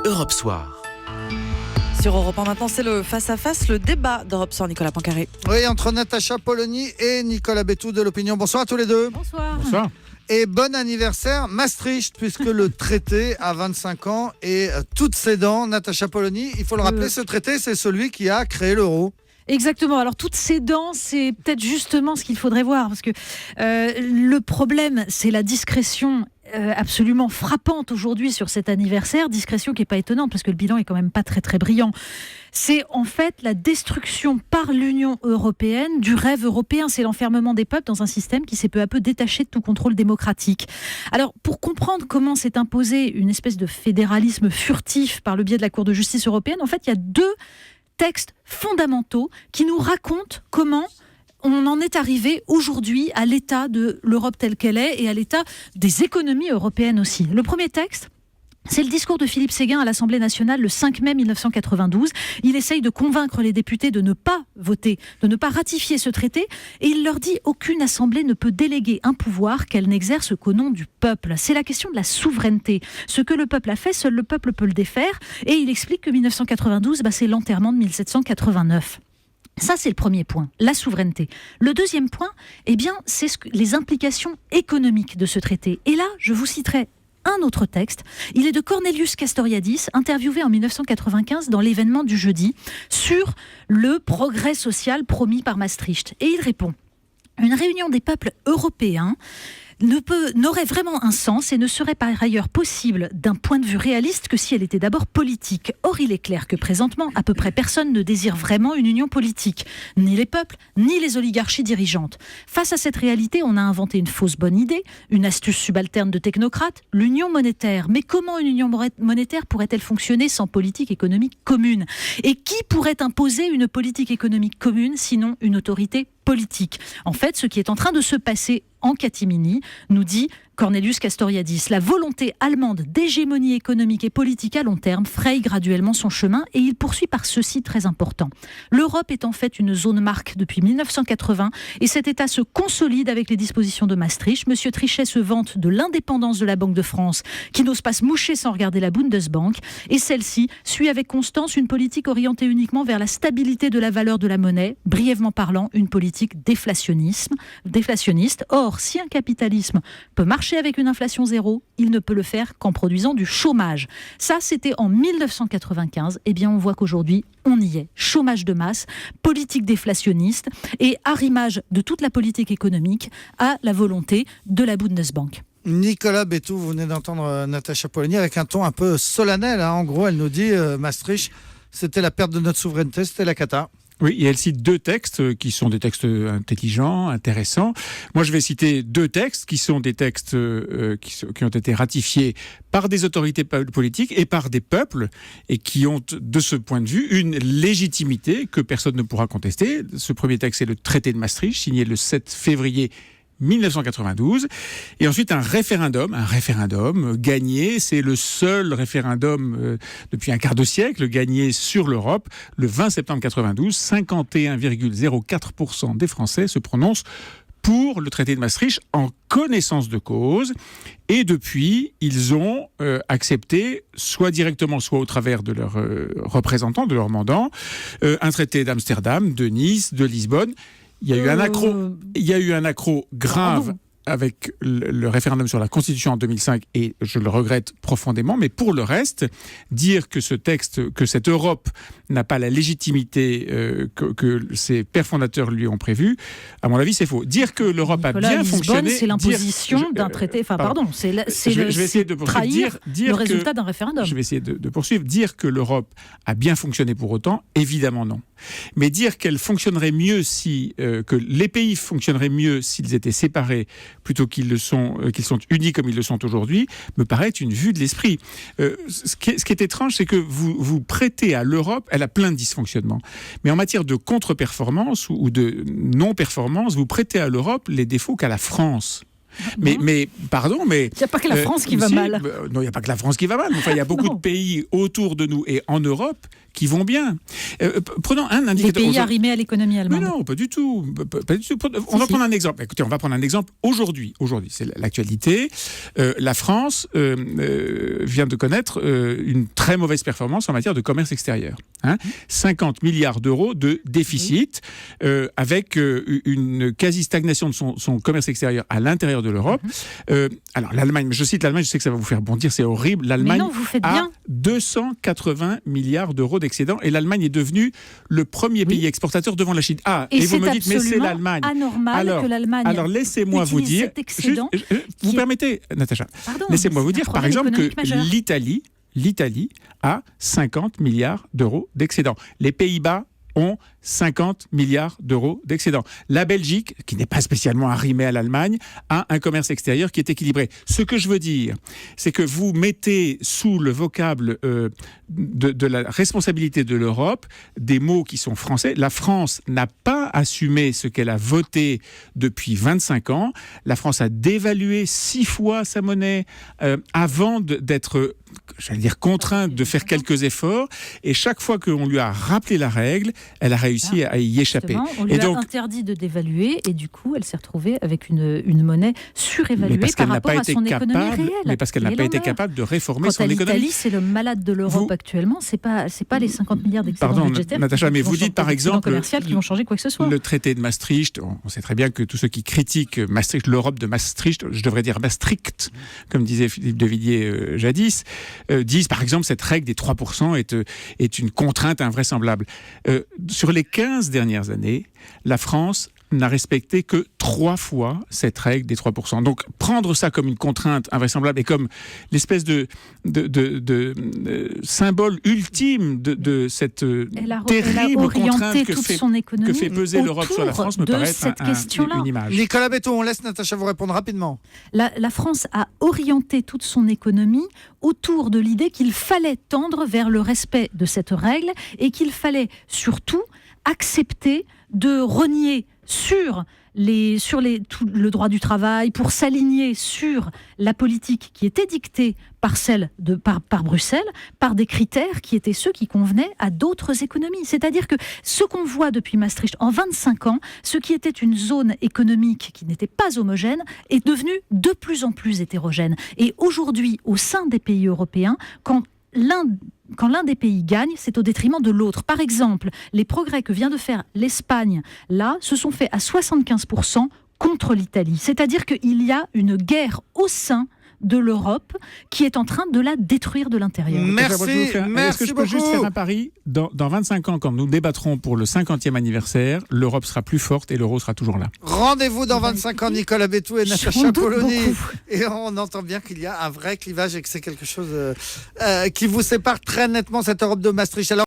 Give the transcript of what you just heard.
Europe Soir. Sur Europe 1 maintenant, c'est le face-à-face, le débat d'Europe Soir. Nicolas Poincaré. Oui, entre Natacha Polony et Nicolas Bétou de l'Opinion. Bonsoir à tous les deux. Bonsoir. Bonsoir. Et bon anniversaire Maastricht, puisque le traité a 25 ans et toutes ses dents. Natacha Polony, il faut le rappeler, ce traité, c'est celui qui a créé l'euro. Exactement. Alors, toutes ces dents, c'est peut-être justement ce qu'il faudrait voir. Parce que le problème, c'est la discrétion absolument frappante aujourd'hui sur cet anniversaire. Discrétion qui n'est pas étonnante, parce que le bilan est quand même pas très, très brillant. C'est en fait la destruction par l'Union européenne du rêve européen. C'est l'enfermement des peuples dans un système qui s'est peu à peu détaché de tout contrôle démocratique. Alors, pour comprendre comment s'est imposé une espèce de fédéralisme furtif par le biais de la Cour de justice européenne, en fait, il y a deux textes fondamentaux qui nous racontent comment on en est arrivé aujourd'hui à l'état de l'Europe telle qu'elle est et à l'état des économies européennes aussi. Le premier texte, c'est le discours de Philippe Séguin à l'Assemblée nationale le 5 mai 1992. Il essaye de convaincre les députés de ne pas voter, de ne pas ratifier ce traité. Et il leur dit qu'aucune assemblée ne peut déléguer un pouvoir qu'elle n'exerce qu'au nom du peuple. C'est la question de la souveraineté. Ce que le peuple a fait, seul le peuple peut le défaire. Et il explique que 1992, c'est l'enterrement de 1789. Ça, c'est le premier point, la souveraineté. Le deuxième point, c'est les implications économiques de ce traité. Et là, je vous citerai un autre texte. Il est de Cornelius Castoriadis, interviewé en 1995 dans l'événement du jeudi, sur le progrès social promis par Maastricht. Et il répond: une réunion des peuples européens n'aurait vraiment un sens et ne serait par ailleurs possible d'un point de vue réaliste que si elle était d'abord politique. Or, il est clair que présentement, à peu près personne ne désire vraiment une union politique, ni les peuples, ni les oligarchies dirigeantes. Face à cette réalité, on a inventé une fausse bonne idée, une astuce subalterne de technocrates, l'union monétaire. Mais comment une union monétaire pourrait-elle fonctionner sans politique économique commune ? Et qui pourrait imposer une politique économique commune, sinon une autorité politique ? En fait, ce qui est en train de se passer en catimini, nous dit Cornelius Castoriadis. La volonté allemande d'hégémonie économique et politique à long terme fraye graduellement son chemin, et il poursuit par ceci très important. L'Europe est en fait une zone marque depuis 1980 et cet état se consolide avec les dispositions de Maastricht. Monsieur Trichet se vante de l'indépendance de la Banque de France qui n'ose pas se moucher sans regarder la Bundesbank, et celle-ci suit avec constance une politique orientée uniquement vers la stabilité de la valeur de la monnaie, brièvement parlant une politique déflationniste. Or, si un capitalisme peut marcher avec une inflation zéro, il ne peut le faire qu'en produisant du chômage. Ça, c'était en 1995. On voit qu'aujourd'hui, on y est. Chômage de masse, politique déflationniste et arrimage de toute la politique économique à la volonté de la Bundesbank. Nicolas Bétou, vous venez d'entendre Natacha Polony avec un ton un peu solennel. En gros, elle nous dit Maastricht, c'était la perte de notre souveraineté, c'était la cata. Oui, et elle cite deux textes qui sont des textes intelligents, intéressants. Moi, je vais citer deux textes qui sont des textes qui ont été ratifiés par des autorités politiques et par des peuples et qui ont, de ce point de vue, une légitimité que personne ne pourra contester. Ce premier texte, c'est le traité de Maastricht, signé le 7 février 1992, et ensuite un référendum gagné, c'est le seul référendum depuis un quart de siècle gagné sur l'Europe, le 20 septembre 92, 51,04% des Français se prononcent pour le traité de Maastricht en connaissance de cause, et depuis, ils ont accepté, soit directement, soit au travers de leurs représentants, de leurs mandants, un traité d'Amsterdam, de Nice, de Lisbonne. Il y a eu un accroc grave avec le référendum sur la Constitution en 2005, et je le regrette profondément. Mais pour le reste, dire que ce texte, que cette Europe n'a pas la légitimité que ses pères fondateurs lui ont prévu, à mon avis, c'est faux. Dire que l'Europe a bien fonctionné, c'est l'imposition d'un traité. Je vais essayer de trahir le résultat d'un référendum. Je vais essayer de poursuivre. Dire que l'Europe a bien fonctionné pour autant, évidemment non. Mais dire qu'elle fonctionnerait mieux que les pays fonctionneraient mieux s'ils étaient séparés plutôt qu'ils sont unis comme ils le sont aujourd'hui, me paraît une vue de l'esprit. Ce qui est étrange, c'est que vous prêtez à l'Europe, elle a plein de dysfonctionnements, mais en matière de contre-performance ou de non-performance, vous prêtez à l'Europe les défauts qu'a la France. Mais pardon, mais... Il n'y a pas que la France qui va mal. Non, il n'y a pas que la France qui va mal. Enfin, il y a beaucoup de pays autour de nous et en Europe qui vont bien. Prenons un indicateur. Les pays arrimés à l'économie allemande. Mais non, pas du tout. Pas du tout. On va prendre un exemple. Écoutez, on va prendre un exemple aujourd'hui. Aujourd'hui, c'est l'actualité. La France vient de connaître une très mauvaise performance en matière de commerce extérieur. 50 milliards d'euros de déficit, avec une quasi-stagnation de son commerce extérieur à l'intérieur de l'Europe. Alors, l'Allemagne, je cite l'Allemagne, je sais que ça va vous faire bondir, c'est horrible. L'Allemagne a 280 milliards d'euros d'excédent et l'Allemagne est devenue le premier pays exportateur devant la Chine. Et vous me dites, mais c'est l'Allemagne. Anormal que l'Allemagne alors laissez-moi vous dire, vous permettez, Natacha, laissez-moi vous dire, par exemple, que l'Italie a 50 milliards d'euros d'excédent. Les Pays-Bas ont 50 milliards d'euros d'excédent. La Belgique, qui n'est pas spécialement arrimée à l'Allemagne, a un commerce extérieur qui est équilibré. Ce que je veux dire, c'est que vous mettez sous le vocable de la responsabilité de l'Europe des mots qui sont français. La France n'a pas assumé ce qu'elle a voté depuis 25 ans. La France a dévalué 6 fois sa monnaie avant d'être, j'allais dire, contrainte de faire quelques efforts. Et chaque fois qu'on lui a rappelé la règle, elle a réussi à y échapper. On lui a interdit de dévaluer et du coup, elle s'est retrouvée avec une monnaie surévaluée par rapport à son économie réelle. Mais parce qu'elle n'a pas été capable de réformer son économie. L'Italie, c'est le malade de l'Europe actuellement. C'est pas les 50 milliards d'excédents budgétaires. Natacha, mais vous dites par exemple commercial qui vont changer quoi que ce soit. Le traité de Maastricht. On sait très bien que tous ceux qui critiquent Maastricht, l'Europe de Maastricht, je devrais dire Maastricht, comme disait Philippe de Villiers jadis, disent par exemple cette règle des 3% est une contrainte invraisemblable. Sur les 15 dernières années, la France n'a respecté que 3 fois cette règle des 3%. Donc, prendre ça comme une contrainte invraisemblable et comme l'espèce de symbole ultime de cette terrible contrainte que fait peser l'Europe sur la France me paraît être une image. Nicolas Béton, on laisse Natacha vous répondre rapidement. La France a orienté toute son économie autour de l'idée qu'il fallait tendre vers le respect de cette règle et qu'il fallait surtout accepter de renier sur le droit du travail, pour s'aligner sur la politique qui était dictée par Bruxelles, par des critères qui étaient ceux qui convenaient à d'autres économies. C'est-à-dire que ce qu'on voit depuis Maastricht en 25 ans, ce qui était une zone économique qui n'était pas homogène, est devenu de plus en plus hétérogène. Et aujourd'hui, au sein des pays européens, quand l'un des pays gagne, c'est au détriment de l'autre. Par exemple, les progrès que vient de faire l'Espagne, là, se sont faits à 75% contre l'Italie. C'est-à-dire qu'il y a une guerre au sein de l'Europe qui est en train de la détruire de l'intérieur. Merci, est-ce que je peux juste faire un pari ? Dans 25 ans, quand nous débattrons pour le 50e anniversaire, l'Europe sera plus forte et l'euro sera toujours là. Rendez-vous dans 25 ans, Nicolas Bétou et Natacha Polony. Et on entend bien qu'il y a un vrai clivage et que c'est quelque chose qui vous sépare très nettement, cette Europe de Maastricht. Alors,